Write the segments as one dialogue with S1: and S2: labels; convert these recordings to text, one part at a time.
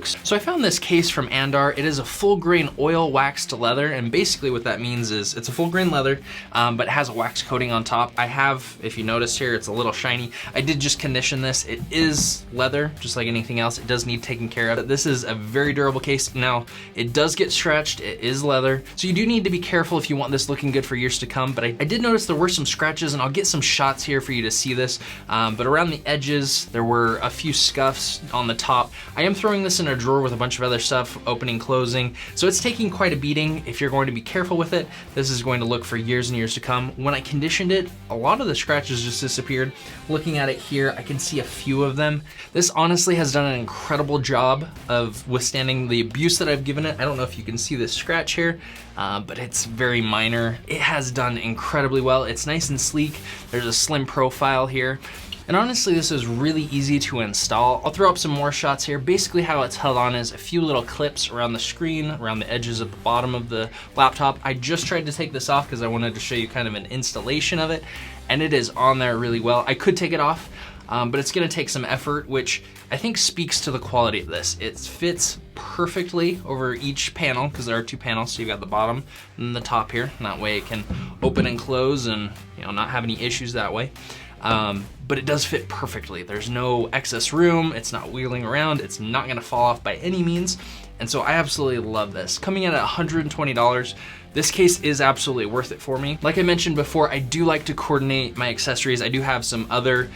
S1: So I found this case from Andar. It is a full grain oil waxed leather, and basically what that means is it's a full grain leather, but it has a wax coating on top. I have, if you notice here, it's a little shiny. I did just condition this. It is leather, just like anything else. It does need taken care of. This is a very durable case. Now, it does get stretched. It is leather, so you do need to be careful if you want this looking good for years to come, but I did notice there were some scratches, and I'll get some shots here for you to see this, but around the edges, there were a few scuffs on the top. I am throwing this in a drawer with a bunch of other stuff, opening, closing, so it's taking quite a beating. If you're going to be careful with it, this is going to look for years and years to come. When I conditioned it, a lot of the scratches just disappeared. Looking at it here, I can see a few of them. This honestly has done an incredible job of withstanding the abuse that I've given it. I don't know if you can see this scratch here, but it's very minor. It has done incredibly well. It's nice and sleek. There's a slim profile here. And honestly, this is really easy to install. I'll throw up some more shots here. Basically how it's held on is a few little clips around the screen, around the edges of the bottom of the laptop. I just tried to take this off because I wanted to show you kind of an installation of it, and it is on there really well. I could take it off, but it's gonna take some effort, which I think speaks to the quality of this. It fits perfectly over each panel, because there are two panels, so you've got the bottom and the top here, and that way it can open and close and not have any issues that way. But it does fit perfectly. There's no excess room, it's not wheeling around, it's not gonna fall off by any means, and so I absolutely love this. Coming in at $120, this case is absolutely worth it for me. Like I mentioned before, I do like to coordinate my accessories. I do have some other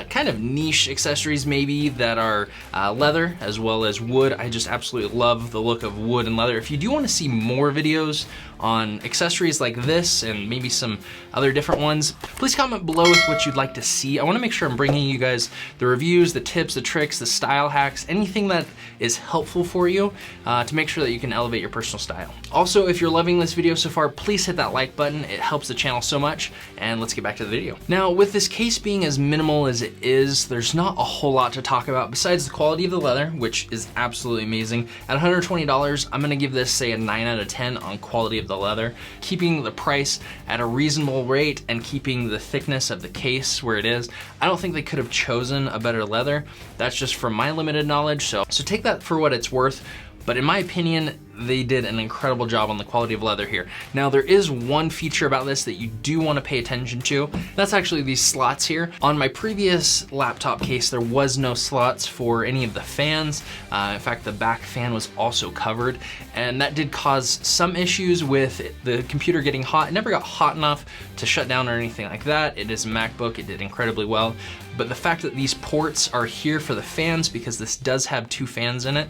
S1: kind of niche accessories maybe that are leather as well as wood. I just absolutely love the look of wood and leather. If you do want to see more videos on accessories like this and maybe some other different ones, please comment below with what you'd like to see. I want to make sure I'm bringing you guys the reviews, the tips, the tricks, the style hacks, anything that is helpful for you to make sure that you can elevate your personal style. Also, if you're loving this video so far, please hit that like button. It helps the channel so much, and let's get back to the video. Now, with this case being as minimal as it is, there's not a whole lot to talk about besides the quality of the leather, which is absolutely amazing. At $120, I'm gonna give this, say, a 9 out of 10 on quality of the leather, keeping the price at a reasonable rate and keeping the thickness of the case where it is. I don't think they could have chosen a better leather. That's just from my limited knowledge, so take that for what it's worth. But in my opinion, they did an incredible job on the quality of leather here. Now, there is one feature about this that you do want to pay attention to. That's actually these slots here. On my previous laptop case, there was no slots for any of the fans. In fact, the back fan was also covered, and that did cause some issues with the computer getting hot. It never got hot enough to shut down or anything like that. It is a Macbook, it did incredibly well. But the fact that these ports are here for the fans, because this does have two fans in it,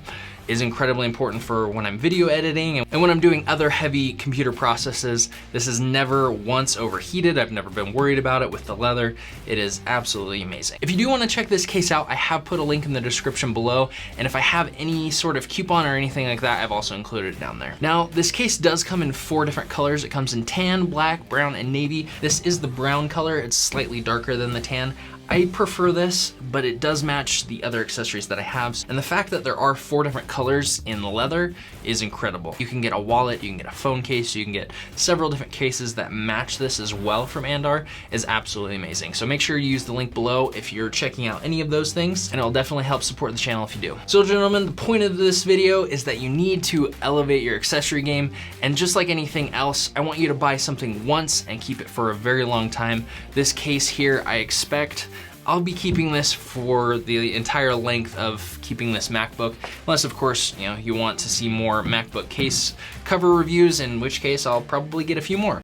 S1: is incredibly important for when I'm video editing and when I'm doing other heavy computer processes. This is never once overheated. I've never been worried about it with the leather. It is absolutely amazing. If you do want to check this case out, I have put a link in the description below, and if I have any sort of coupon or anything like that, I've also included it down there. Now, this case does come in 4 different colors. It comes in tan, black, brown, and navy. This is the brown color. It's slightly darker than the tan. I prefer this, but it does match the other accessories that I have. And the fact that there are 4 different colors in the leather is incredible. You can get a wallet, you can get a phone case, you can get several different cases that match this as well from Andar. Is absolutely amazing. So make sure you use the link below if you're checking out any of those things, and it'll definitely help support the channel if you do. So gentlemen, the point of this video is that you need to elevate your accessory game, and just like anything else, I want you to buy something once and keep it for a very long time. This case here, I expect I'll be keeping this for the entire length of keeping this MacBook, unless of course, you want to see more MacBook case cover reviews, in which case I'll probably get a few more.